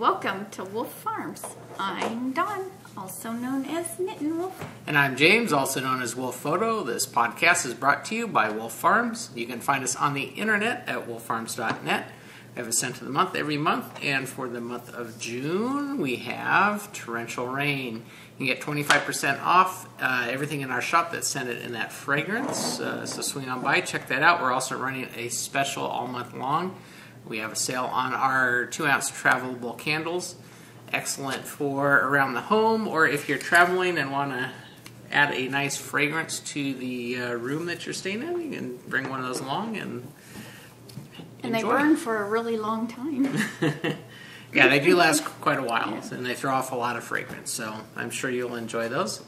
welcome to Wolf Farms. I'm Dawn, also known as Knittin' Wolf. And I'm James, also known as Wolf Photo. This podcast is brought to you by Wolf Farms. You can find us on the internet at wolffarms.net. We have a scent of the month every month, and for the month of June, we have torrential rain. You can get 25% off everything in our shop that's scented in that fragrance. So swing on by, check that out. We're also running a special all month long. We have a sale on our 2-ounce travelable candles. Excellent for around the home, or if you're traveling and want to add a nice fragrance to the room that you're staying in, you can bring one of those along and they burn for a really long time. Yeah, they do last quite a while, and they throw off a lot of fragrance, so I'm sure you'll enjoy those.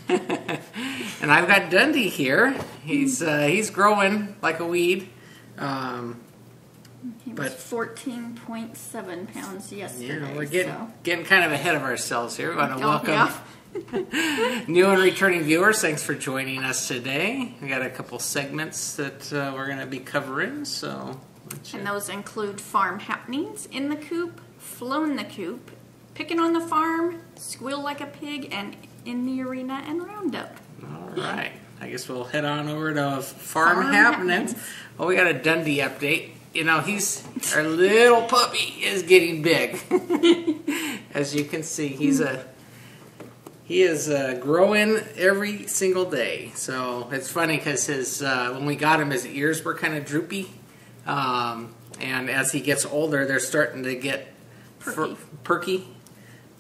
And I've got Dundee here. He's growing like a weed. He was 14.7 pounds yesterday. Yeah, we're getting kind of ahead of ourselves here. We want to welcome new and returning viewers. Thanks for joining us today. We got a couple segments that we're going to be covering. And those include farm happenings, in the coop, flown the coop, picking on the farm, squeal like a pig, and in the arena and roundup. All right. I guess we'll head on over to farm happenings. Well, we got a Dundee update. You know, our little puppy is getting big. As you can see, he is growing every single day. So it's funny because when we got him, his ears were kind of droopy. And as he gets older, they're starting to get perky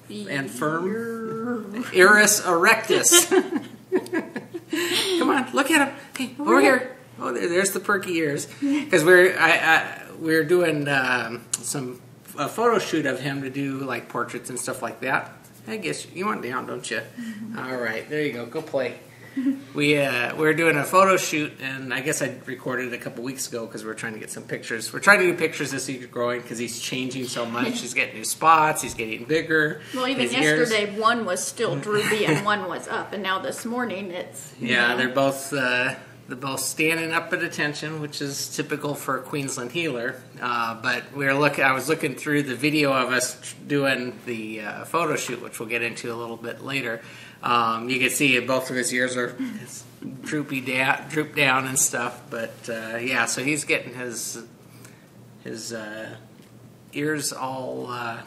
and firm. Iris erectus. Come on, look at him. Hey, over here. Oh, there's the perky ears. Because we're doing a photo shoot of him to do like portraits and stuff like that. I guess you want down, don't you? Mm-hmm. All right, there you go. Go play. We're doing a photo shoot, and I guess I recorded it a couple weeks ago because we're trying to get some pictures. We're trying to do pictures as he's growing because he's changing so much. He's getting new spots. He's getting bigger. Well, even yesterday, one was still droopy and one was up, and now this morning it's... Yeah, they're both standing up at attention, which is typical for a Queensland heeler. But I was looking through the video of us doing the photo shoot, which we'll get into a little bit later. You can see both of his ears are drooped down and stuff. But yeah, so he's getting his ears all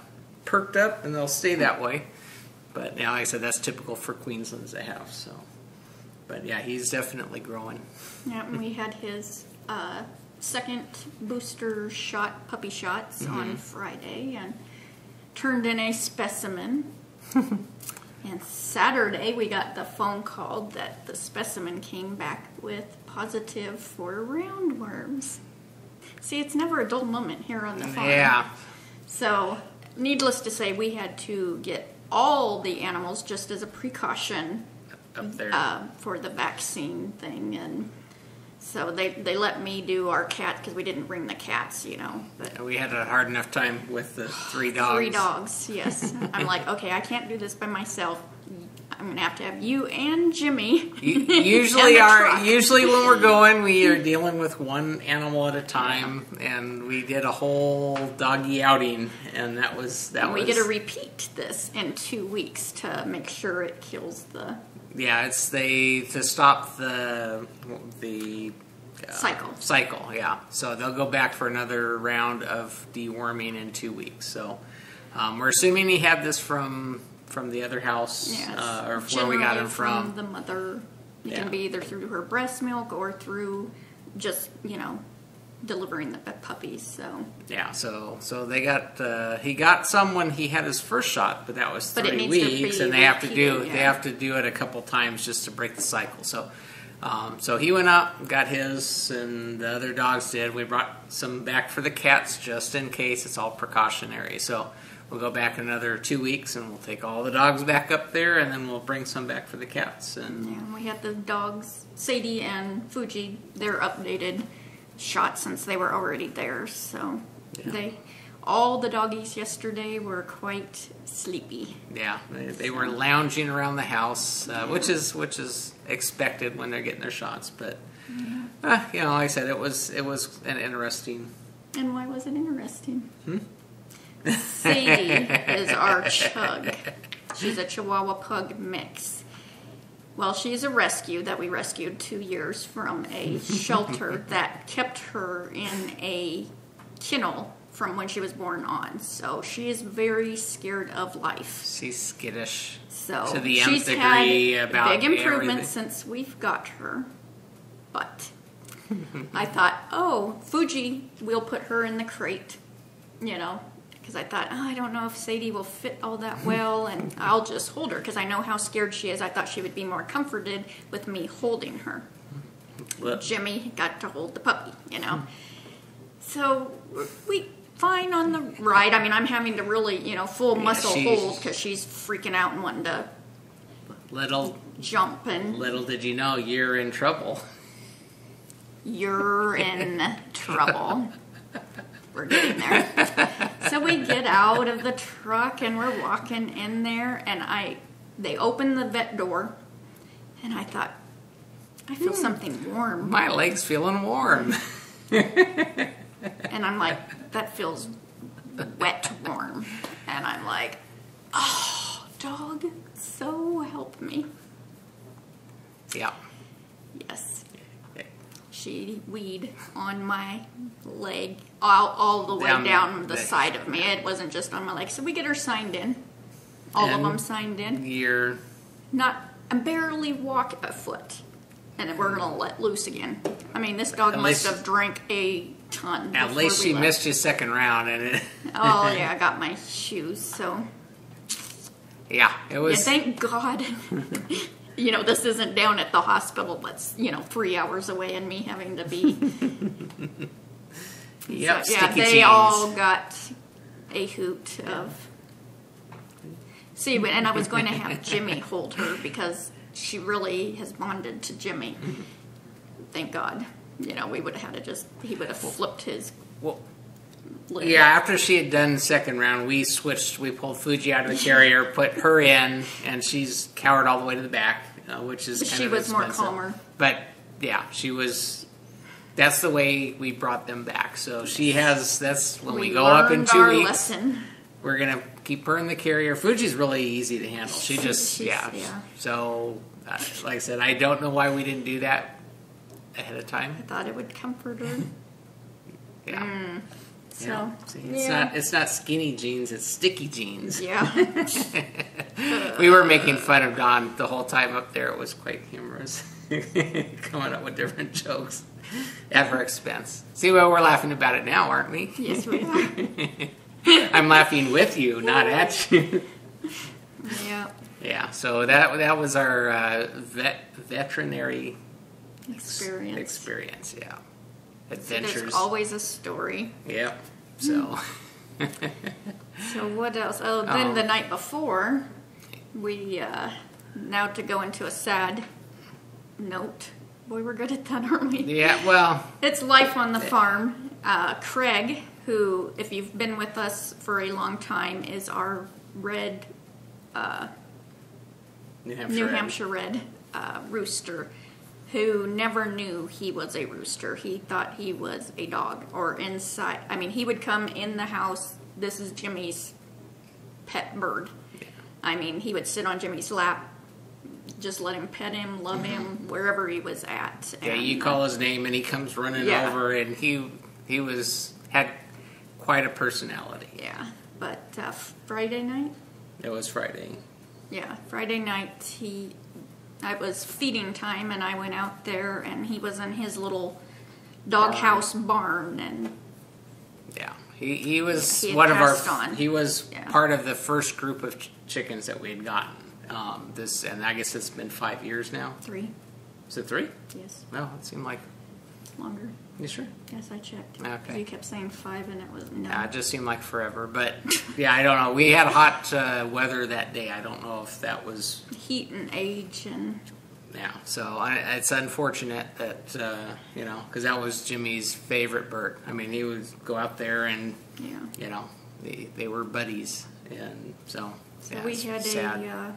perked up, and they'll stay that way. But now, like I said, that's typical for Queenslands to have. So, but yeah, he's definitely growing. Yeah, and we had his second booster shot, puppy shots, on Friday, and turned in a specimen. And Saturday, we got the phone call that the specimen came back with positive for roundworms. See, it's never a dull moment here on the farm. Yeah. So, needless to say, we had to get all the animals just as a precaution up there for the vaccine thing, and so they let me do our cat because we didn't bring the cats, you know. But we had a hard enough time with the 3 dogs. 3 dogs, yes. I'm like, okay, I can't do this by myself. I'm gonna have to have you and Jimmy. Usually when we're going, we are dealing with one animal at a time, and we did a whole doggy outing, and we get to repeat this in 2 weeks to make sure it kills the. Yeah, it's to stop the cycle. Yeah, so they'll go back for another round of deworming in 2 weeks. So we're assuming he had this from the other house, or where we got him from. The mother. It can be either through her breast milk or through just delivering the puppies. So yeah, so they he got some when he had his first shot, but that was 3 weeks, and they have to do it a couple times just to break the cycle. So so he went up, got his, and the other dogs did. We brought some back for the cats just in case. It's all precautionary. So we'll go back another 2 weeks, and we'll take all the dogs back up there, and then we'll bring some back for the cats. And we had the dogs, Sadie and Fuji, their updated shot since they were already there. So all the doggies yesterday were quite sleepy. Yeah, they were lounging around the house, which is expected when they're getting their shots. But like I said, it was an interesting. And why was it interesting? Sadie is our Chug. She's a Chihuahua Pug mix. Well, she's a rescue that we rescued 2 years from a shelter that kept her in a kennel from when she was born on. So she is very scared of life. She's skittish. So to the nth she's degree had about big improvement everything. since we've got her. But I thought, oh, Fuji, we'll put her in the crate, you know, because I thought, oh, I don't know if Sadie will fit all that well, and I'll just hold her because I know how scared she is. I thought she would be more comforted with me holding her. Well, Jimmy got to hold the puppy, you know. So we fine on the ride. I mean, I'm having to really, you know, full muscle hold because she's freaking out and wanting to jump. And little did you know, you're in trouble. You're in trouble. We're getting there. So we get out of the truck and we're walking in there, and they open the vet door, and I thought, I feel something warm. My leg's feeling warm. And I'm like, that feels wet warm. And I'm like, oh, dog, so help me. Yeah. Yes. She weed on my leg all the way down the side of me. It wasn't just on my leg. So we get her signed in. All of them signed in. You're I barely walk a foot. And then we're going to let loose again. I mean, this dog must have drank a ton. At least she missed his second round. Oh, yeah, I got my shoes, so. Yeah, it was. Yeah, thank God. You know, this isn't down at the hospital that's, 3 hours away, and me having to be. Yep, so, yeah, sticky they jeans. all got a hoot of. See, and I was going to have Jimmy hold her because she really has bonded to Jimmy. Thank God. You know, we would have had to he would have flipped his lid. Yeah, after she had done the second round, we switched. We pulled Fuji out of the carrier, put her in, and she's cowered all the way to the back, which is kind she of was expensive. more calmer. But yeah, she was. That's the way we brought them back. So she has. That's when we go up in 2 weeks. Lesson. We're gonna keep her in the carrier. Fuji's really easy to handle. She just yeah. So like I said, I don't know why we didn't do that ahead of time. I thought it would comfort her. Yeah. So yeah. See, it's not skinny jeans, it's sticky jeans. Yeah. We were making fun of Dawn the whole time up there. It was quite humorous. Coming up with different jokes at her expense. See, well, we're laughing about it now, aren't we? Yes, we are. I'm laughing with you, not at you. Yeah. Yeah, so that was our veterinary experience, yeah. Adventures. So there's always a story. Yep. So. So what else? Oh, then the night before, we now to go into a sad note. Boy, we're good at that, aren't we? Yeah. Well. It's life on the farm. Craig, who, if you've been with us for a long time, is our red New Hampshire red rooster, who never knew he was a rooster. He thought he was a dog or inside. I mean, he would come in the house. This is Jimmy's pet bird. Yeah. I mean, he would sit on Jimmy's lap, just let him pet him, love him, wherever he was at. Yeah, you call his name and he comes running over, and he had quite a personality. Yeah, but Friday night? It was Friday. Yeah, Friday night it was feeding time, and I went out there, and he was in his little doghouse barn, and yeah, he was he one of our. On. He was part of the first group of chickens that we had gotten. And I guess it's been 5 years now. 3. Is it 3? Yes. No, it seemed like longer. You sure? Yes, I checked. Okay. You kept saying 5, and it was no. Yeah, it just seemed like forever. But yeah, I don't know. We had hot weather that day. I don't know if that was heat and age and. Yeah, so it's unfortunate that because that was Jimmy's favorite bird. I mean, he would go out there and they were buddies, and so we had sad. a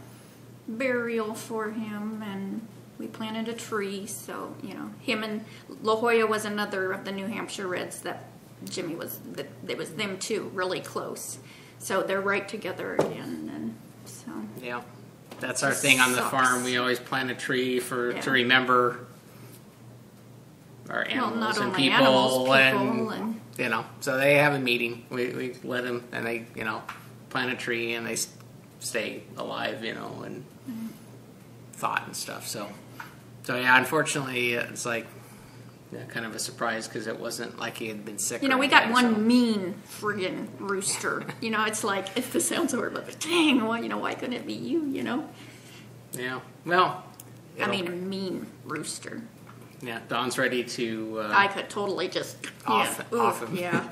burial for him, and we planted a tree. So him and La Jolla was another of the New Hampshire Reds that Jimmy was, it was them two, really close. So they're right together again, and so. Yeah. That's our thing on the farm. We always plant a tree to remember our animals and people, and you know. So they have a meeting. We let them, and they plant a tree, and they stay alive, and thought and stuff. So yeah. Unfortunately, it's like kind of a surprise because it wasn't like he had been sick. We got one mean friggin' rooster. It's like, if this sounds horrible, but dang, well, why couldn't it be you? Yeah. Well, I mean, a mean rooster. Yeah, Dawn's ready to. I could totally just off him. Yeah.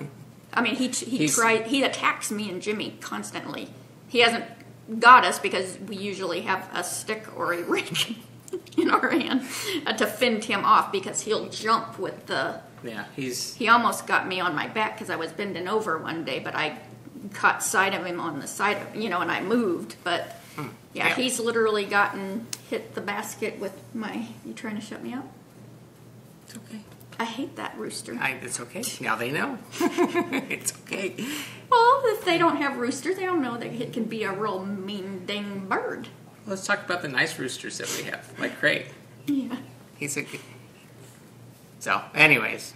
I mean, he attacks me and Jimmy constantly. He hasn't got us because we usually have a stick or a rake in our hand to fend him off because he'll jump with the. Yeah, He almost got me on my back because I was bending over one day, but I caught sight of him on the side of and I moved, but. Yeah, he's literally hit the basket with my. You trying to shut me up? It's okay. I hate that rooster. It's okay. Now they know. It's okay. Well, if they don't have roosters, they don't know that it can be a real mean dang bird. Let's talk about the nice roosters that we have, like Craig. Yeah. He's a good. So, anyways,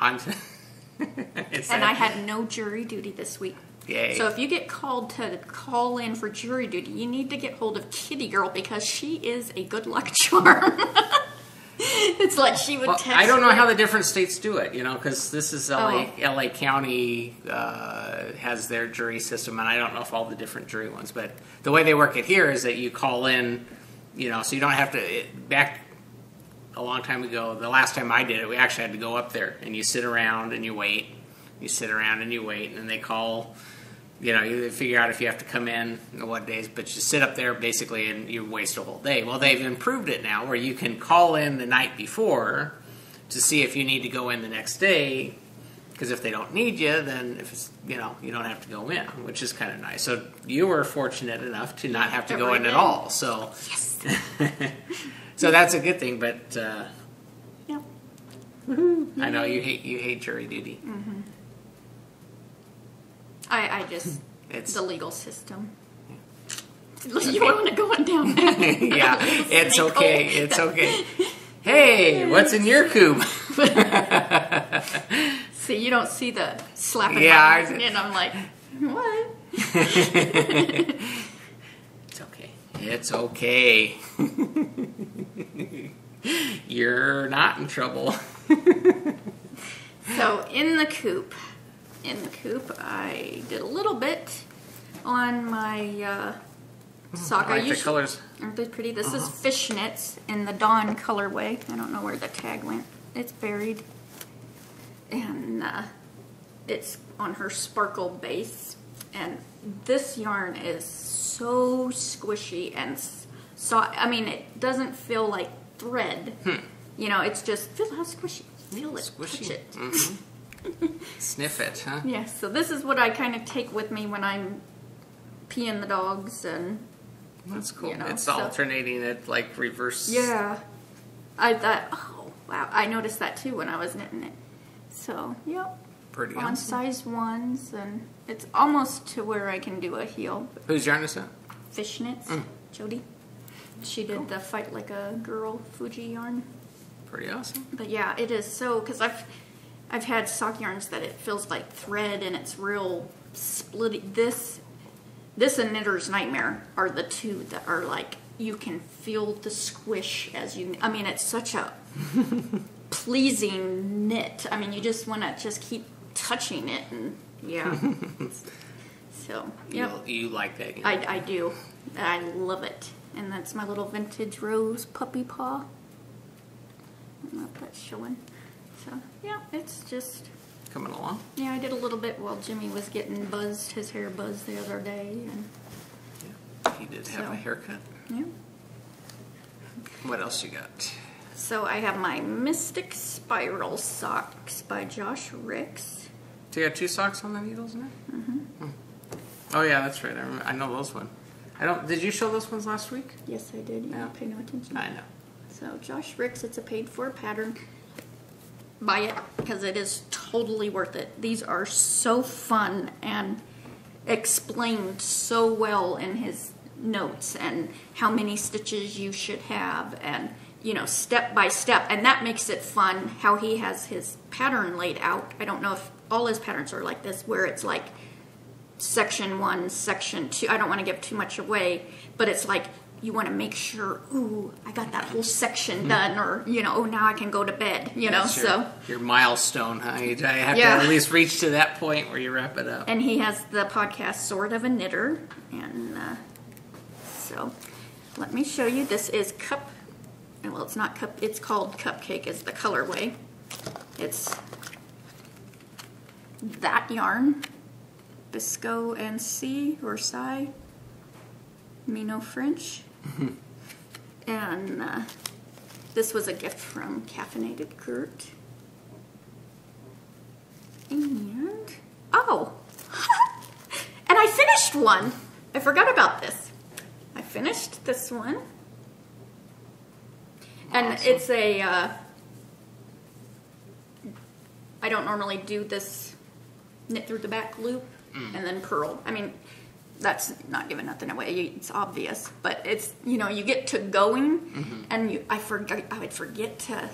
on to. And I had no jury duty this week. Yay. So if you get called to call in for jury duty, you need to get hold of Kitty Girl because she is a good luck charm. It's like she would text. I don't know how the different states do it, because this is LA County has their jury system, and I don't know if all the different jury ones, but the way they work it here is that you call in, so you don't have to. Back a long time ago, the last time I did it, we actually had to go up there, and you sit around and you wait. You sit around and you wait, and then they call. You figure out if you have to come in what days, but you sit up there basically and you waste a whole day. Well, they've improved it now where you can call in the night before to see if you need to go in the next day, because if they don't need you, then if it's, you don't have to go in, which is kind of nice. So you were fortunate enough to not have to go in at all. So yes. So that's a good thing, but yeah. I know you hate jury duty. Mm-hmm. I just, it's the legal system. Okay. You want to go on down that. Yeah, it's okay. It's okay. Hey, what's in your coop? See, you don't see the slapping and I'm like, what? It's okay. It's okay. You're not in trouble. So, in the coop, I did a little bit on my sock. I like the colors. Aren't they pretty? This is fishnets in the Dawn colorway. I don't know where the tag went. It's buried. And it's on her sparkle base. And this yarn is so squishy and soft. I mean, it doesn't feel like thread. It's just, feel how squishy. Feel it, squishy. touch it. Mm-hmm. Sniff it, huh? Yeah, so this is what I kind of take with me when I'm peeing the dogs and... That's cool. It's alternating it, like reverse... Yeah. I thought, oh, wow. I noticed that too when I was knitting it. So, yep. Pretty on awesome. size 1s, and it's almost to where I can do a heel. Whose yarn is that? Fishnets. Jody. She did the Fight Like a Girl Fuji yarn. Pretty awesome. But yeah, it is so, because I've had sock yarns that it feels like thread and it's real splitty. This and Knitter's Nightmare are the two that are like, you can feel the squish as you, I mean, it's such a pleasing knit. I mean, you just want to just keep touching it and yeah. So, yeah. You like that? I do. I love it. And that's my little vintage rose puppy paw. I don't know if that's showing. So, yeah, it's just... Coming along? Yeah, I did a little bit while Jimmy was getting buzzed, his hair buzzed the other day. And yeah, he did have a haircut. Yeah. What else you got? So I have my Mystic Spiral socks by Josh Ricks. So you got 2 socks on the needles in there? Mm-hmm. Oh yeah, that's right. I know those ones. Did you show those ones last week? Yes, I did. You didn't pay no attention. I know. So Josh Ricks, it's a paid for pattern. Buy it because it is totally worth it. These are so fun and explained so well in his notes, and how many stitches you should have, and step by step, and that makes it fun how he has his pattern laid out. I don't know if all his patterns are like this, where it's like section 1, section 2. I don't want to give too much away, but it's like you want to make sure, ooh, I got that whole section done, or oh, now I can go to bed, so your milestone, huh? I have to at least reach to that point where you wrap it up. And he has the podcast Sort of a Knitter, and so let me show you. This is well, it's not cup, it's called Cupcake is the colorway. It's that yarn, Bisco and C or Psy, Mino French. And this was a gift from Caffeinated Kurt. And, oh, and I finished one. I forgot about this. I finished this one. And awesome. It's a, I don't normally do this knit through the back loop and then purl. I mean, that's not giving nothing away. It's obvious, but it's, you get to going and I would forget to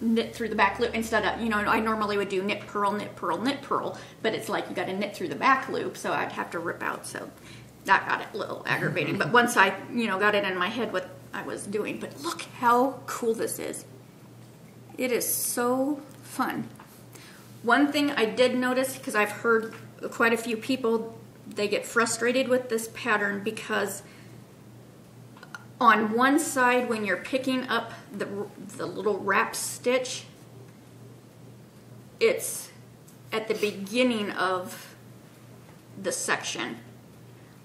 knit through the back loop instead of, I normally would do knit, purl, knit, purl, knit, purl, but it's like you got to knit through the back loop, so I'd have to rip out. So that got it a little aggravating. But once I, got it in my head what I was doing, but look how cool this is. It is so fun. One thing I did notice, because I've heard quite a few people, they get frustrated with this pattern because on one side when you're picking up the little wrap stitch, it's at the beginning of the section.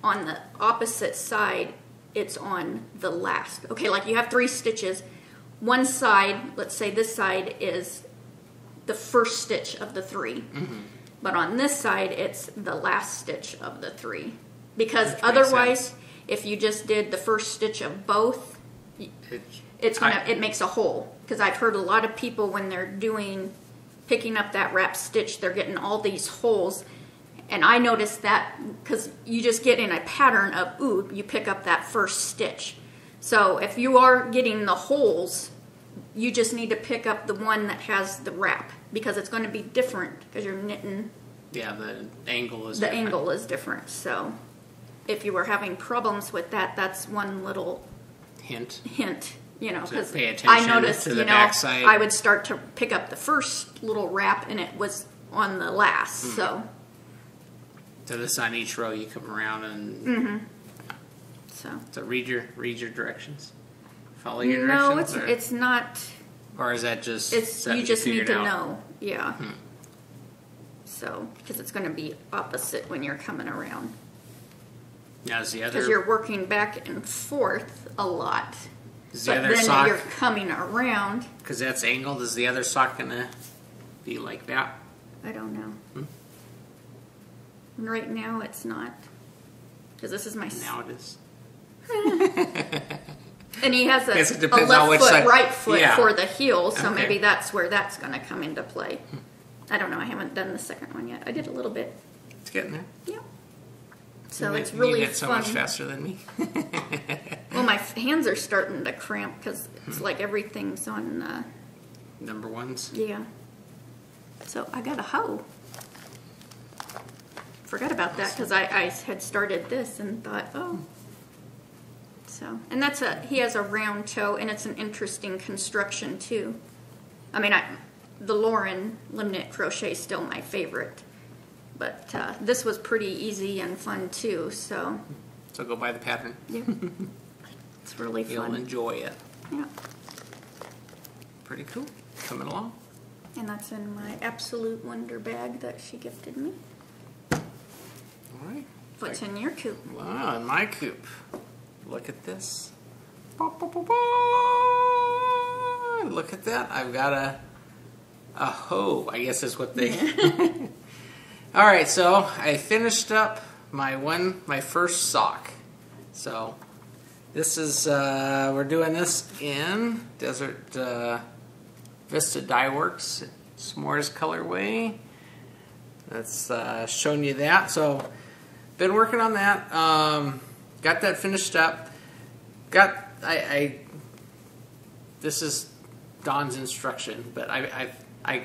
On the opposite side, it's on the last. Okay, like you have 3 stitches. One side, let's say this side is the first stitch of the 3. But on this side, it's the last stitch of the 3. Because otherwise, if you just did the first stitch of both, it makes a hole. Because I've heard a lot of people when they're picking up that wrap stitch, they're getting all these holes. And I noticed that because you just get in a pattern of, ooh, you pick up that first stitch. So if you are getting the holes, you just need to pick up the one that has the wrap, because it's going to be different because you're knitting. Yeah, the angle is different. The angle is different. So if you were having problems with that, that's one little hint, because I noticed, backside. I would start to pick up the first little wrap and it was on the last. So this on each row you come around and so read your directions. Follow your directions. No, it's not. Or is that just you just need to know? Yeah. So because it's going to be opposite when you're coming around. Now is the other, because you're working back and forth a lot. Is the other sock, you're coming around. Because that's angled. Is the other sock going to be like that? I don't know. Right now it's not, because this is my. Now it is. And he has a left foot, right foot for the heel, so maybe that's where that's going to come into play. I don't know. I haven't done the second one yet. I did a little bit. It's getting there. Yeah. So it's really fun. You get so much faster than me. Well, my hands are starting to cramp because it's like everything's on number ones. Yeah. So I got a hoe. Forgot about that because I had started this and thought, oh. So, and that's he has a round toe, and it's an interesting construction too. I mean, the Lauren Limnit crochet is still my favorite, but this was pretty easy and fun too. So go buy the pattern. Yeah, it's really fun. You'll enjoy it. Yeah, pretty cool. Coming along. And that's in my Absolute Wonder bag that she gifted me. All right. What's in your coop? Wow, in my coop. Look at this. Look at that. I've got a hoe, I guess is what they... All right, so I finished up my first sock. So this is, we're doing this in Desert Vista Dye Works. s'mores colorway. That's showing you that. So been working on that. Got that finished up. This is Dawn's instruction, but I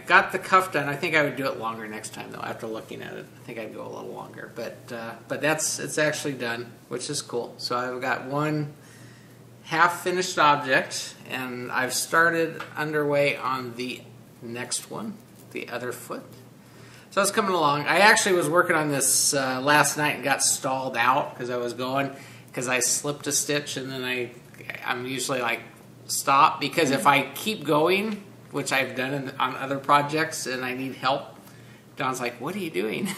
got the cuff done. I think I would do it longer next time though. After looking at it, I think I'd go a little longer. But it's actually done, which is cool. So I've got one half finished object, and I've started underway on the next one, the other foot. So it's coming along. I actually was working on this last night and got stalled out because I slipped a stitch, and then I'm usually like stop, because if I keep going, which I've done on other projects, and I need help, Dawn's like, "What are you doing?"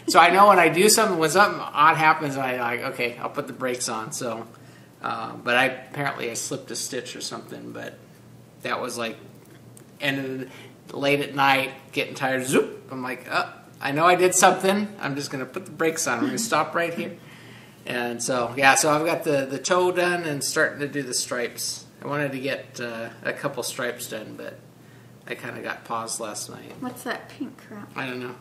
So I know when I do something, when something odd happens, I like, okay, I'll put the brakes on. So, but apparently I slipped a stitch or something. But that was like late at night, getting tired. Zoop! I'm like, I know I did something. I'm just gonna put the brakes on. We're gonna stop right here. And so yeah, so I've got the toe done and starting to do the stripes. I wanted to get a couple stripes done, but I kind of got paused last night. What's that pink crap? I don't know.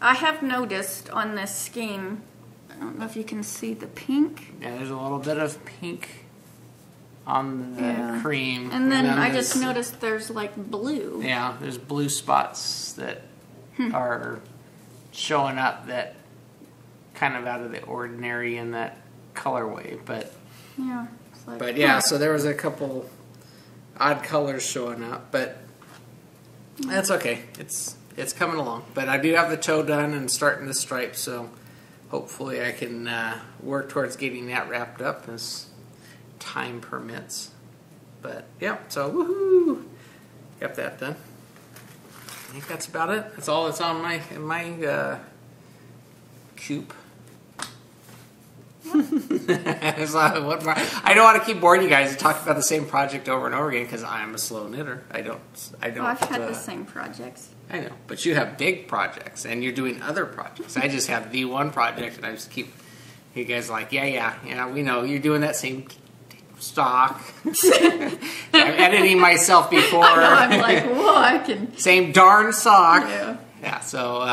I have noticed on this skein, I don't know if you can see the pink. Yeah, there's a little bit of pink on the cream. And then I just noticed there's like blue. Yeah, there's blue spots that are showing up that kind of out of the ordinary in that colorway. But yeah. But yeah, so there was a couple odd colors showing up, but that's okay. It's coming along. But I do have the toe done and starting the stripe, so hopefully I can work towards getting that wrapped up as time permits. But yeah, so woohoo! Got that done. I think that's about it. That's all that's on my Coop. I don't want to keep boring you guys and talk about the same project over and over again because I'm a slow knitter. I don't. Well, I've had the same projects. I know, but you have big projects and you're doing other projects. I just have the one project, and I just keep you guys like, yeah. We know you're doing that same stock. I'm editing myself before. I know, I'm like, whoa, I can. Same darn sock. Yeah. Yeah. So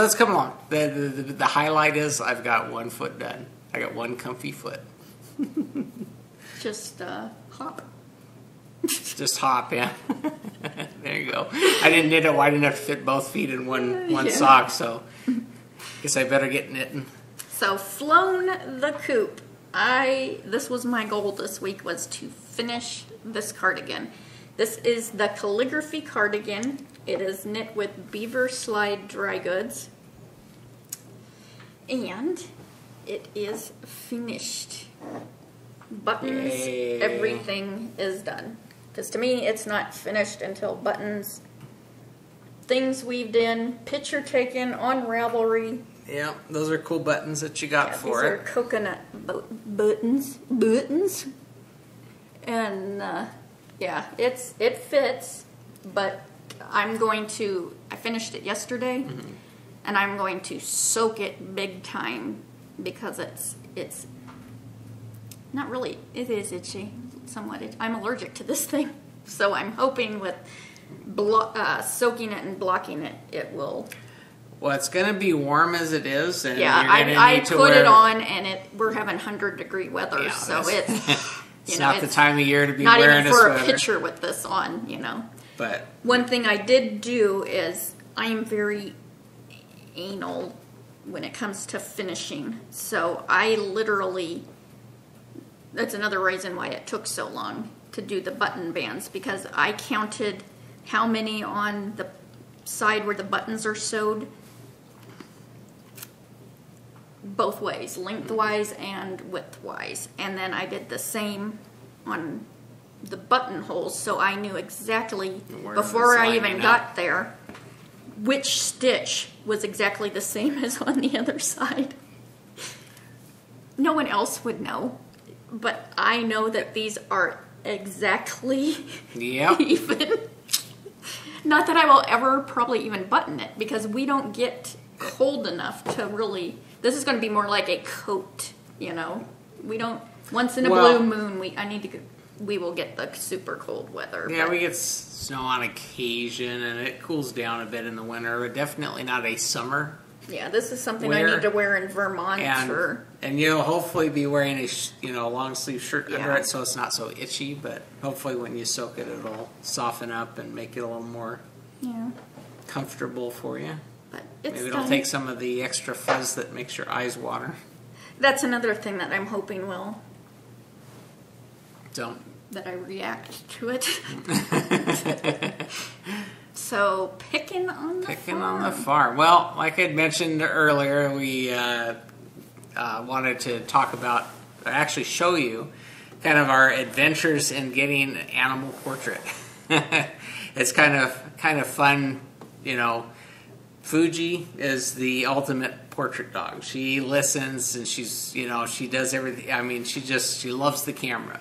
it's coming along. The highlight is I've got 1 foot done. I got 1 comfy foot. Just hop. Just hop, yeah. There you go. I didn't knit it wide enough to fit both feet in one sock, so guess I better get knitting. So flown the Coop. This was my goal this week, was to finish this cardigan. This is the calligraphy cardigan. It is knit with Beaver Slide dry goods. And it is finished. Buttons, Yay. Everything is done. Because to me, it's not finished until buttons, things weaved in, picture taken on Ravelry. Yeah, those are cool buttons that you got for it. These are coconut buttons. And yeah, it fits, but I finished it yesterday, and I'm going to soak it big time because it's not really, it is itchy, somewhat itchy. I'm allergic to this thing, so I'm hoping with soaking it and blocking it, it will. Well, it's going to be warm as it is, and yeah, you're going to I need to put wear it on, and we're having 100-degree weather, yeah, so it's it's not the time of year to be not wearing even for a sweater. a picture with this on, But one thing I did do is I am very anal when it comes to finishing, so I literally. That's another reason why it took so long to do the button bands, because I counted how many on the side where the buttons are sewed both ways, lengthwise and widthwise, and then I did the same on the buttonholes, so I knew exactly before I even got there which stitch was exactly the same as on the other side. No one else would know. But I know that these are exactly even. Not that I will ever probably even button it, because we don't get cold enough to really. This is going to be more like a coat, We don't. Once in a blue moon, I need to go. we will get the super cold weather. Yeah, we get snow on occasion, and it cools down a bit in the winter, but definitely not a summer. Yeah, this is something I need to wear in Vermont and you'll hopefully be wearing a long sleeve shirt under Yeah. it, so it's not so itchy. But hopefully, when you soak it, it'll soften up and make it a little more comfortable for you. But it's Maybe it'll take some of the extra fuzz that makes your eyes water. That's another thing that I'm hoping will. Don't. That I react to it. So, Pic'n on the farm. Pic'n on the farm. Well, like I'd mentioned earlier, we wanted to talk about, or actually show you, kind of our adventures in getting an animal portrait. It's kind of fun, you know. Fuji is the ultimate portrait dog. She listens and she does everything. I mean, she loves the camera.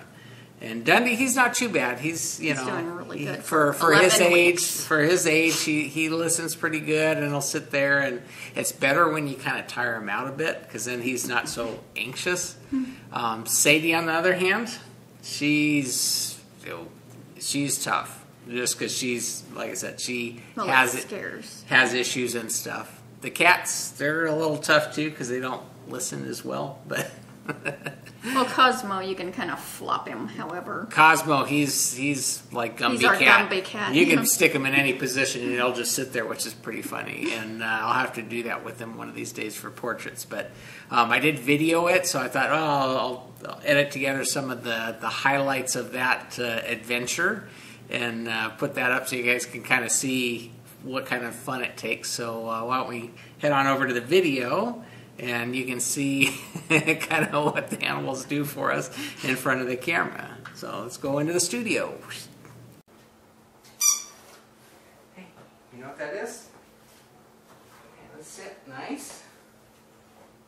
And Dundee, he's not too bad. He's doing really good for his age. weeks. For his age, he listens pretty good, and he'll sit there. And it's better when you kind of tire him out a bit, because then he's not so anxious. Sadie, on the other hand, she's tough, just because she's, like I said, she has issues and stuff. The cats, they're a little tough too, because they don't listen as well, but. Well, Cosmo, you can kind of flop him, however. Cosmo, he's like Gumby He's our Cat. Gumby Cat. You can stick him in any position and he'll just sit there, which is pretty funny. And I'll have to do that with him one of these days for portraits. But I did video it, so I thought, I'll edit together some of the highlights of that adventure and put that up so you guys can kind of see what kind of fun it takes. So why don't we head on over to the video, and you can see kind of what the animals do for us in front of the camera. So let's go into the studio. Hey, you know what that is? Okay, let's sit nice.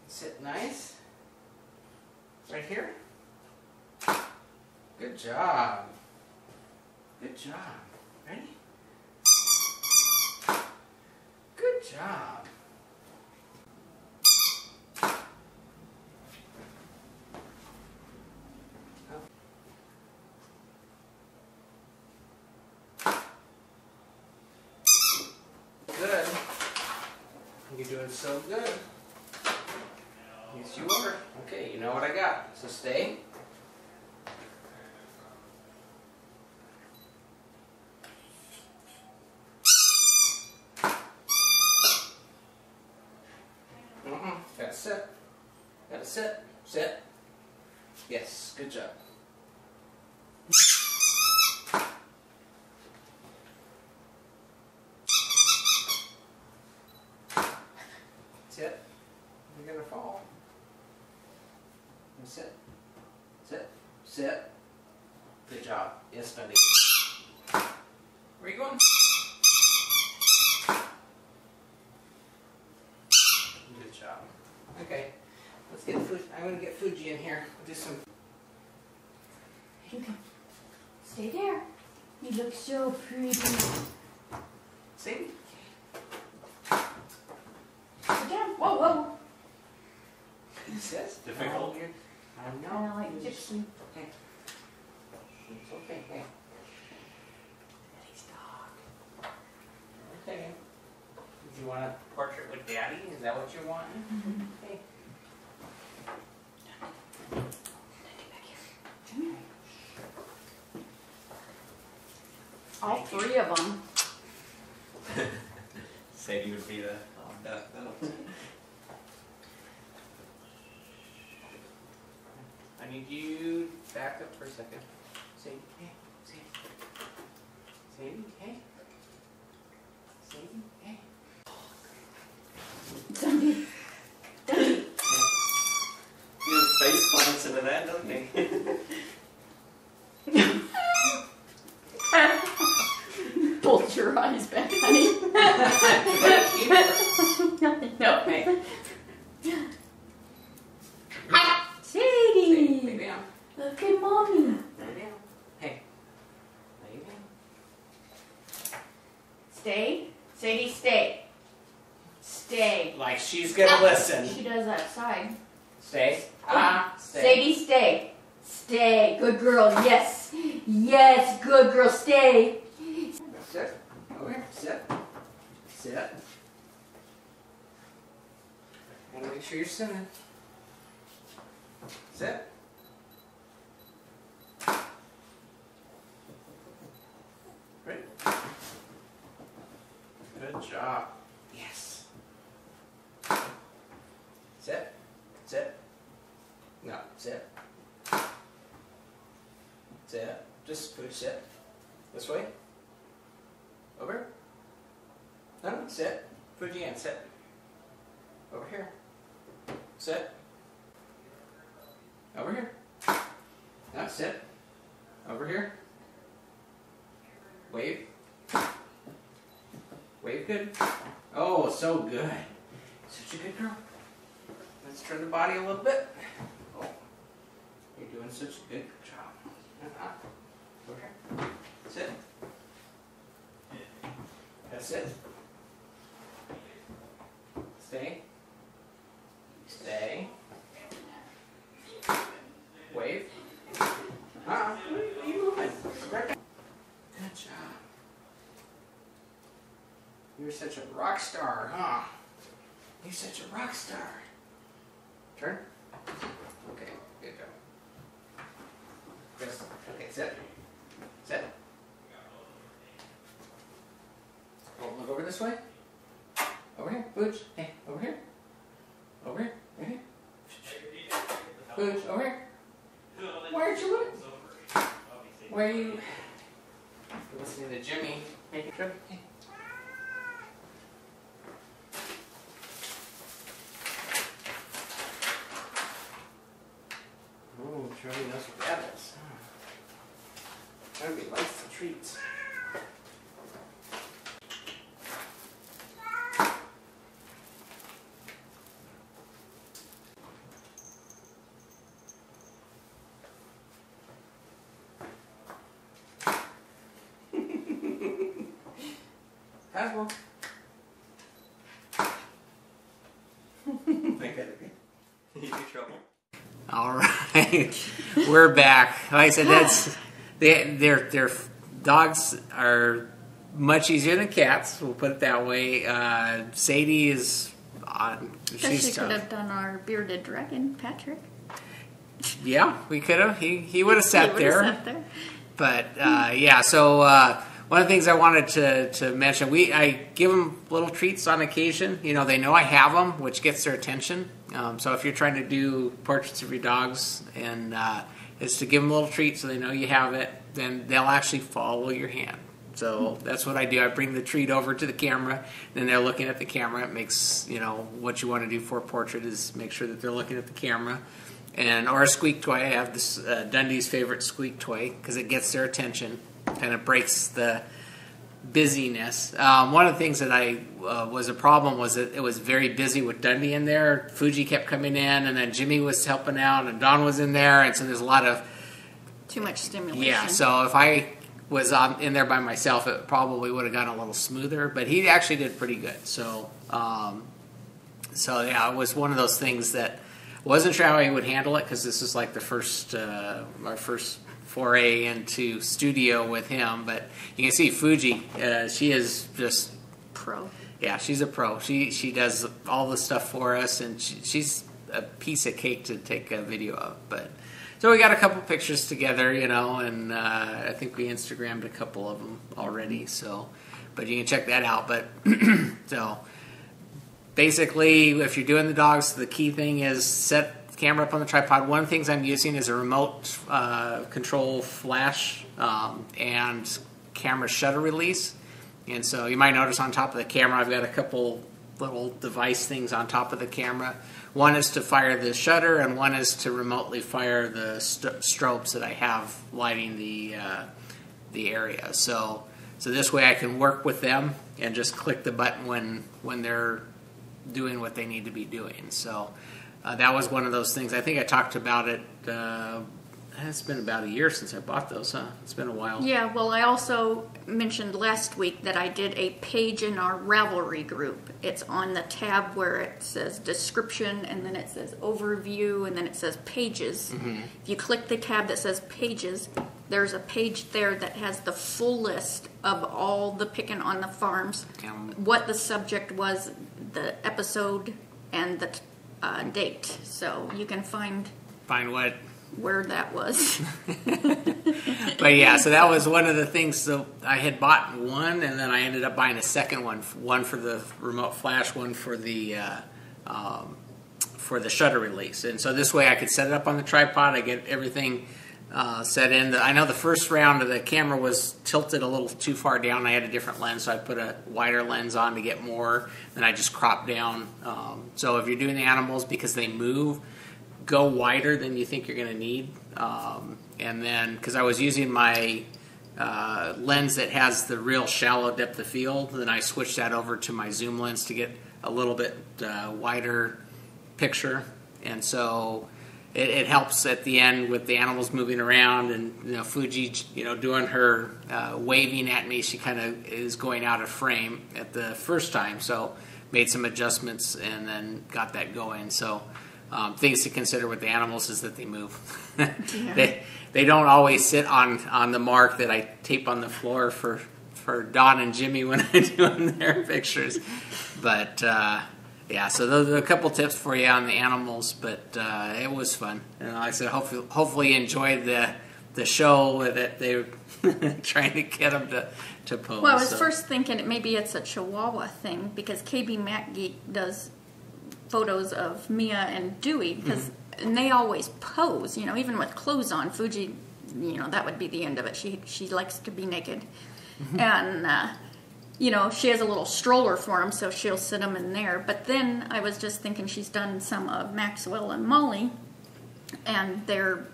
Sit nice. Right here. Good job. Good job. Ready? Good job. Good. You're doing so good. Yes, you are. Okay, you know what I got. So stay. Gotta sit. Gotta sit. Sit. Yes, good job. Sit. You're gonna fall. Sit. Sit. Sit. Good job. Yes, Dundee. Where are you going? Good job. Okay. Let's get Fuji. I'm gonna get Fuji in here. We'll do some. Okay. Stay there. You look so pretty. See? Sit down. Whoa, whoa. This is difficult. I know. Kind of like gypsy. Okay. It's okay. Hey. Daddy's dog. Okay. Do you want a portrait with Daddy? Is that what you're wanting? Mm-hmm. Okay. All three of them. Sadie would be the duck though. I need you back up for a second. Sadie, hey. Sadie, hey. Sadie, hey. Dundee. Dundee. He was face plants into that, doesn't he? Pull your eyes back, honey. No. Hey. Sadie. Lay down. Look at mommy. Lay down. Hey. Lay down. Stay. Sadie, stay. Stay. Like she's gonna listen. She does outside. Stay. Stay. Sadie, stay. Stay. Good girl. Yes. Yes, good girl, stay. Sit. Over here. Sit. Sit. And make sure you're sitting. Sit. Great. Good job. Yes. Sit. Sit. No, sit. Sit. Just push sit. This way. Over. No, sit. Put your hand. Sit. Over here. Sit. Over here. Now sit. Over here. Wave. Wave good. Oh, so good. Such a good girl. Let's turn the body a little bit. Oh, you're doing such a good job. Over here. Sit. That's it. Stay. Stay. Wave. What are you moving? Good job. You're such a rock star, huh? You're such a rock star. Turn. Okay, good job. Just, okay, sit. Sit. Oh, look over this way. Over here, Booch. Hey, over here. Over here. Right here. Booch, over here. Why aren't you looking? Why are you listening to Jimmy? Make it trip. Hey. Oh, Charlie knows what that is. Charlie likes the treats. Hasbro. Think that'd be trouble. All right, we're back. Like I said, that's their dogs are much easier than cats. We'll put it that way. Sadie is on. Guess you could have done our bearded dragon, Patrick. Yeah, we could have. He would have sat He would've there. sat there. But yeah, so one of the things I wanted to mention, I give them little treats on occasion. You know, they know I have them, which gets their attention. So if you're trying to do portraits of your dogs, and is to give them a little treat so they know you have it, then they'll actually follow your hand. So that's what I do. I bring the treat over to the camera, then they're looking at the camera. It makes, you know, what you want to do for a portrait is make sure that they're looking at the camera. Or a squeak toy. I have this Dundee's favorite squeak toy because it gets their attention, kind of breaks the busyness. One of the things that I was a problem was that it was very busy with Dundee in there. Fuji kept coming in, and then Jimmy was helping out, and Don was in there, and so there's a lot of Too much stimulation. yeah. So if I was in there by myself, it probably would have gone a little smoother. But he actually did pretty good. So yeah, it was one of those things that wasn't sure how he would handle it because this is like the first our first foray into studio with him. But you can see Fuji, she is just Pro. yeah, she's a pro. She does all the stuff for us, and she's a piece of cake to take a video of. But so we got a couple pictures together, you know, and I think we Instagrammed a couple of them already. So, but you can check that out. But so basically, if you're doing the dogs, the key thing is set the camera up on the tripod. One of the things I'm using is a remote control flash and camera shutter release. And so you might notice on top of the camera, I've got a couple little device things on top of the camera. One is to fire the shutter, and one is to remotely fire the strobes that I have lighting the area. So this way I can work with them and just click the button when they're doing what they need to be doing. So that was one of those things. I think I talked about it. It's been about a year since I bought those, huh? It's been a while. Yeah, well, I also mentioned last week that I did a page in our Ravelry group. It's on the tab where it says description, and then it says overview, and then it says pages. Mm-hmm. If you click the tab that says pages, there's a page there that has the full list of all the Pic'n on the farms, what the subject was, the episode, and the date. So you can find what where that was. But yeah, so that was one of the things. So I had bought one, and then I ended up buying a second one for the remote flash, one for the shutter release. And so this way I could set it up on the tripod. I get everything set in. I know the first round of the camera was tilted a little too far down. I had a different lens, so I put a wider lens on to get more. Then I just cropped down. So if you're doing the animals, because they move, go wider than you think you're going to need. And then, because I was using my lens that has the real shallow depth of field, then I switched that over to my zoom lens to get a little bit wider picture. And so it helps at the end with the animals moving around, and Fuji, doing her waving at me. She kind of is going out of frame at the first time, so made some adjustments and then got that going. So things to consider with the animals is that they move. Yeah. They don't always sit on the mark that I tape on the floor for Don and Jimmy when I'm doing their pictures. But yeah, so those are a couple tips for you on the animals. But it was fun, and like I said, hopefully you enjoyed the show that they were trying to get them to pose. Well, I was first thinking maybe it's a Chihuahua thing, because KB Mac Geek does photos of Mia and Dewey, because and they always pose, even with clothes on. Fuji, that would be the end of it. She likes to be naked. And she has a little stroller for them, so she'll sit them in there. But then I was just thinking she's done some of Maxwell and Molly, and they're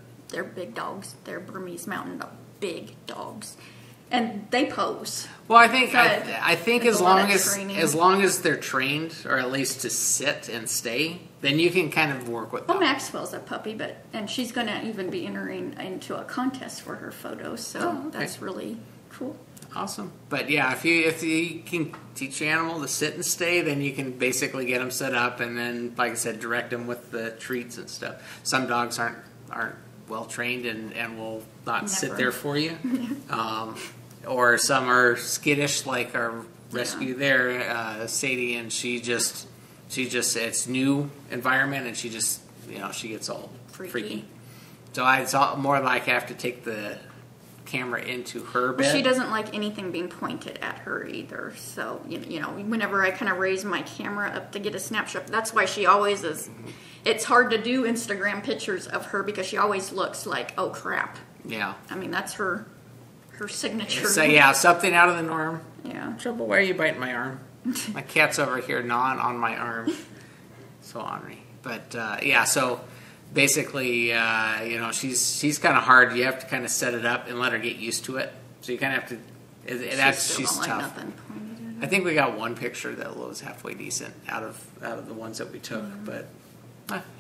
big dogs. They're Burmese mountain dog, big dogs, and they pose. Well, I think So I think it's as a lot long of as training. they're trained, or at least to sit and stay, then you can kind of work with them. Well, Maxwell's a puppy, and she's going to even be entering into a contest for her photos, so okay. that's really cool. Awesome. But yeah, if you can teach your animal to sit and stay, then you can basically get them set up, and then, like I said, direct them with the treats and stuff. Some dogs aren't well trained and will not sit there for you, or some are skittish, like our rescue there, Sadie, and she just it's new environment, and she just she gets all freaky. So it's more like I have to take the camera into her bed. Well, she doesn't like anything being pointed at her either. So whenever I kind of raise my camera up to get a snapshot, that's why she always is. It's hard to do Instagram pictures of her because she always looks like, oh crap. Yeah. I mean, that's her signature. So yeah, something out of the norm. Yeah. Trouble, why are you biting my arm? My cat's over here gnawing on my arm. So ornery. But yeah, so basically, she's kind of hard. You have to kind of set it up and let her get used to it. So you kind of have to. She's tough. Nothing pointed at I think we got one picture that was halfway decent out of the ones that we took, but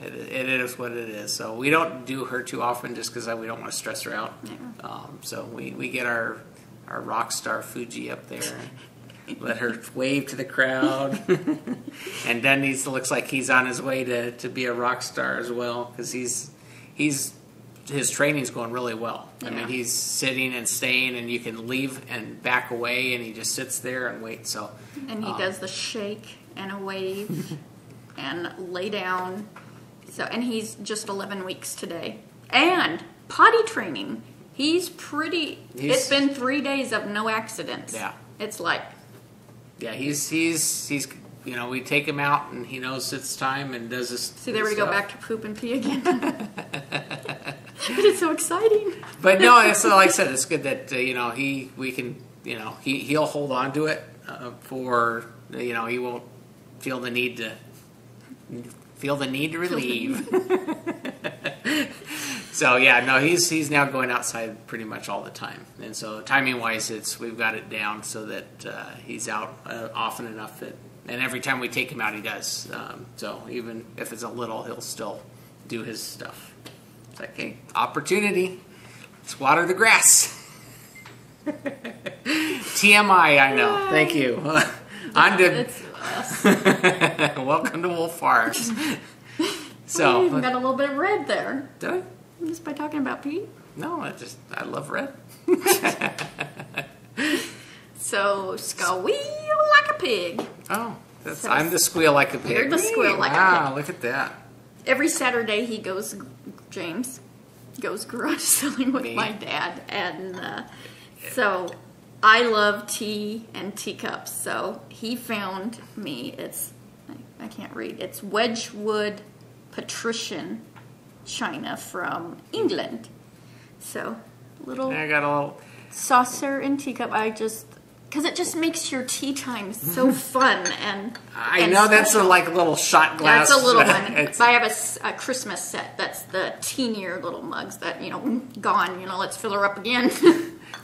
it is what it is. So we don't do her too often just because we don't want to stress her out. Yeah. So we get our rock star Fuji up there. Let her wave to the crowd. And Dundee looks like he's on his way to be a rock star as well, because his training's going really well. Yeah. I mean, he's sitting and staying, and you can leave and back away, and he just sits there and waits. So, And he does the shake and a wave and lay down. So, and he's just 11 weeks today. And potty training. It's been 3 days of no accidents. Yeah. It's like. Yeah, he's we take him out, and he knows it's time and does this. See, there we go back to poop and pee again. But it's so exciting. But no, it's like I said, it's good that he'll hold on to it he won't feel the need to relieve. So yeah, no, he's now going outside pretty much all the time, and so timing wise, we've got it down so that he's out often enough that, and every time we take him out, he does. So even if it's a little, he'll still do his stuff. It's like, hey, opportunity. Let's water the grass. TMI, I know. Thank you. On to It's us. welcome to Wolf Farms. So You even got a little bit of red there. did I? Just by talking about Pete? No, I love red. So, squeal like a pig. Oh, I'm the squeal like a pig. You're the squeal like a pig. Wow, look at that. Every Saturday James goes garage selling with my dad. And so I love tea and teacups. So he found me, I can't read, it's Wedgwood Patrician China from England. So I got a little saucer and teacup. Because it just makes your tea time so fun. And I know that's a little shot glass. That's a little one. I have a Christmas set. That's the teenier little mugs that, gone. Let's fill her up again.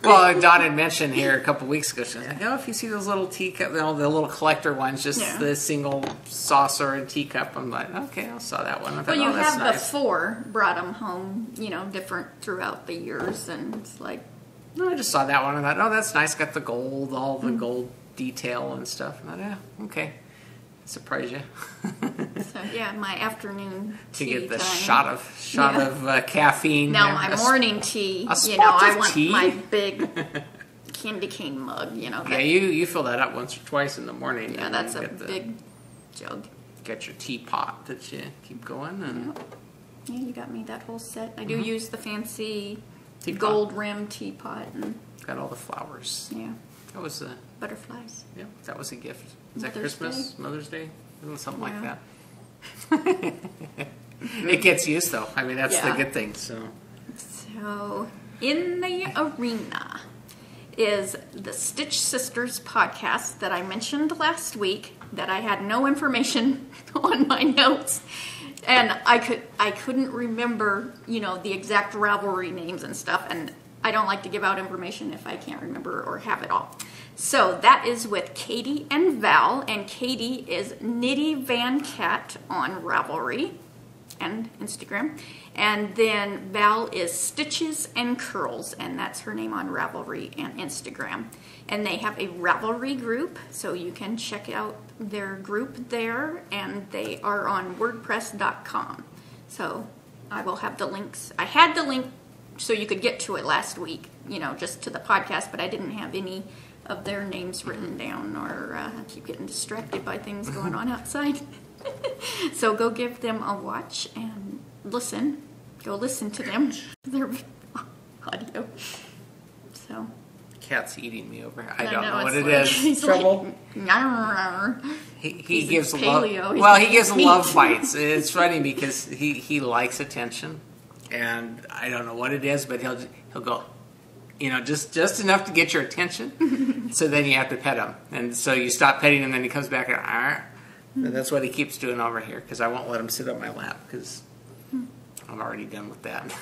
Well, Dawn had mentioned here a couple weeks ago, she was like, if you see those little teacup, the little collector ones, just the single saucer and teacup. I'm like, okay, I saw that one. I thought, you have nice. before brought them home, different throughout the years. And it's like, no, I just saw that one and thought, that's nice. Got the gold, all the gold detail and stuff. And I thought, okay. Surprise you. So my afternoon to tea get the time. shot of caffeine. Now my morning tea, I want my big candy cane mug. You fill that up once or twice in the morning. Yeah, that's a big jug. Get your teapot that you keep going and. Yeah, you got me that whole set. I do use the fancy teapot. Gold rim teapot and got all the flowers. Yeah. That was butterflies. Yeah, that was a gift. Is that Mother's Christmas? Day? Mother's Day? Something like that. Yeah. It gets used though. I mean, that's the good thing. So in the arena is the Stitch Sisters podcast that I mentioned last week that I had no information on my notes. And I couldn't remember, the exact Ravelry names and stuff. And I don't like to give out information if I can't remember or have it all. So that is with Katie and Val. And Katie is Nitty Van Cat on Ravelry and Instagram. And then Val is Stitches and Curls. And that's her name on Ravelry and Instagram. And they have a Ravelry group, so you can check out their group there, and they are on WordPress.com. So I will have the links. I had the link so you could get to it last week, just to the podcast, but I didn't have any of their names written down, or I keep getting distracted by things going on outside. So go give them a watch and listen. Go listen to them. Their audio. So... Cat's eating me over here. I don't know what it is. is. Trouble. He gives love. Well, he gives love bites. It's funny because he likes attention, and I don't know what it is, but he'll go, just enough to get your attention. So then you have to pet him, and so you stop petting him, and then he comes back and that's what he keeps doing over here because I won't let him sit on my lap because I'm already done with that.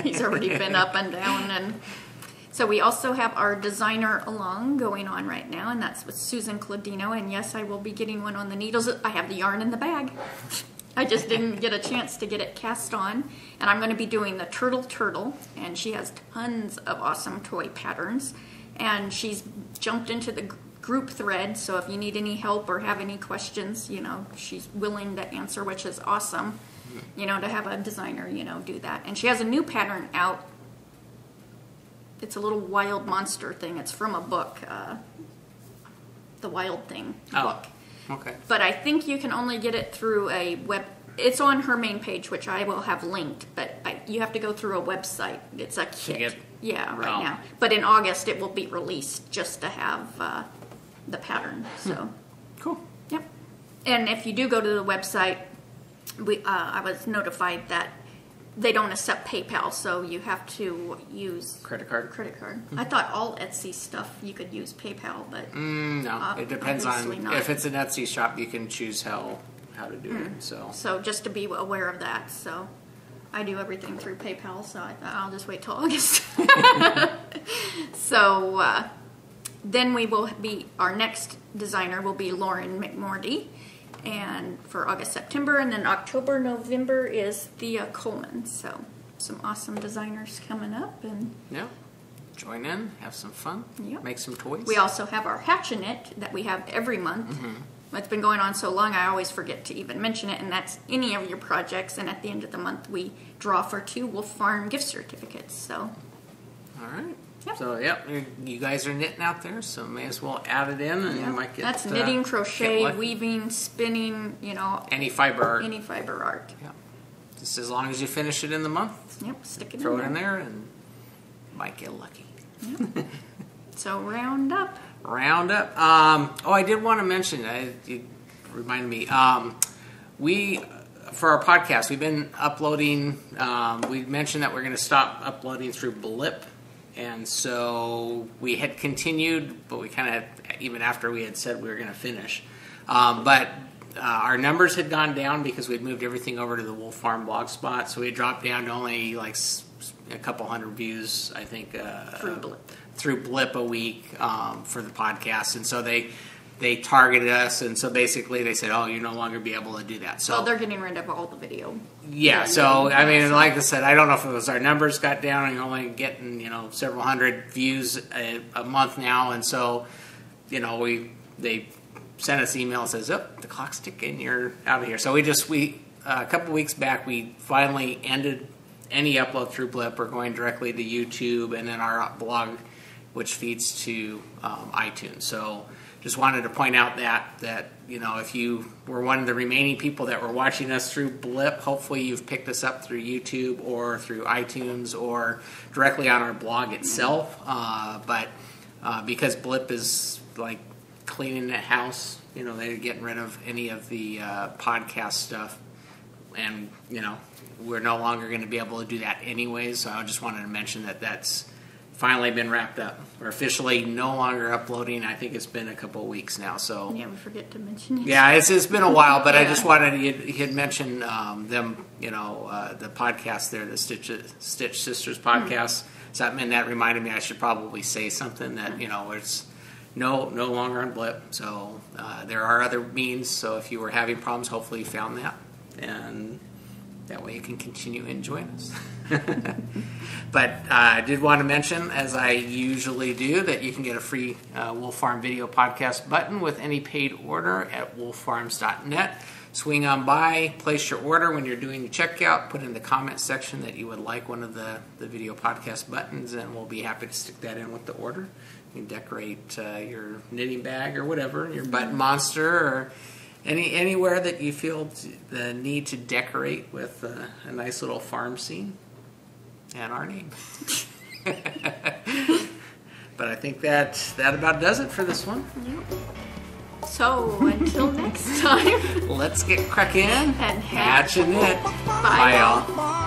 He's already been up and down and. So we also have our designer along going on right now, and that's with Susan Cladino. And yes, I will be getting one on the needles. I have the yarn in the bag. I just didn't get a chance to get it cast on. And I'm going to be doing the Turtle, and she has tons of awesome toy patterns. And she's jumped into the group thread, so if you need any help or have any questions, she's willing to answer, which is awesome, to have a designer, do that. And she has a new pattern out. It's a little wild monster thing. It's from a book, the Wild Thing book. Okay. But I think you can only get it through a web. It's on her main page, which I will have linked. But you have to go through a website. It's a kit. Now. But in August it will be released just to have the pattern. So cool. Yep. And if you do go to the website, I was notified that. They don't accept PayPal, so you have to use credit card. Mm-hmm. I thought all Etsy stuff you could use PayPal, but no, it depends on if it's an Etsy shop. You can choose how to do it. So just to be aware of that. So I do everything through PayPal, so I thought I'll just wait till August. So then our next designer will be Lauren McMorty. And for August, September, and then October, November is Thea Coleman. So some awesome designers coming up. And join in, have some fun, make some toys. We also have our Hatch-A-Knit that we have every month. it's been going on so long, I always forget to even mention it, and that's any of your projects. And at the end of the month, we draw for 2 Wolf Farm gift certificates. So, all right. Yep. So, you guys are knitting out there, so may as well add it in, and you might get that's knitting, get crochet, lucky. weaving, spinning. Any fiber art. Any fiber art. Yeah. Just as long as you finish it in the month. Yep. Stick it. Throw it in there, and might get lucky. Yep. So round up. Round up. I did want to mention. You reminded me. For our podcast, we've been uploading. We mentioned that we're going to stop uploading through Blip. And so we had continued, but we kind of, even after we had said we were going to finish. But our numbers had gone down because we'd moved everything over to the Wolf Farm blog spot. So we had dropped down to only like a couple hundred views, I think. Through Blip a week for the podcast. And so they targeted us, and so basically they said, "Oh, you no longer be able to do that." So they're getting rid of all the video. Yeah. So I mean, like I said, I don't know if it was our numbers got down and you're only getting several hundred views a month now, and so they sent us email and says, "Oh, the clock's ticking, you're out of here." So we a couple of weeks back we finally ended any upload through Blip. We're going directly to YouTube and then our blog, which feeds to iTunes. So just wanted to point out that if you were one of the remaining people that were watching us through Blip, hopefully you've picked us up through YouTube or through iTunes or directly on our blog itself. But because Blip is like cleaning the house, they're getting rid of any of the podcast stuff, and we're no longer going to be able to do that anyways. So I just wanted to mention that that's finally been wrapped up. We're officially no longer uploading. I think it's been a couple of weeks now. So yeah, we forget to mention it. Yeah, it's been a while, but I just wanted you had mentioned them. The podcast there, the Stitch Sisters podcast. Something that reminded me I should probably say something that it's no longer on Blip. So there are other means. So if you were having problems, hopefully you found that, and that way you can continue enjoying us. But I did want to mention, as I usually do, that you can get a free Wolf Farm video podcast button with any paid order at wolffarms.net. Swing on by, place your order when you're doing your checkout, put in the comment section that you would like one of the video podcast buttons, and we'll be happy to stick that in with the order. You can decorate your knitting bag or whatever, your button monster, or anywhere that you feel the need to decorate with a nice little farm scene and our name. But I think that about does it for this one. Yep. So until next time, let's get cracking and hatch and knit. Bye, y'all.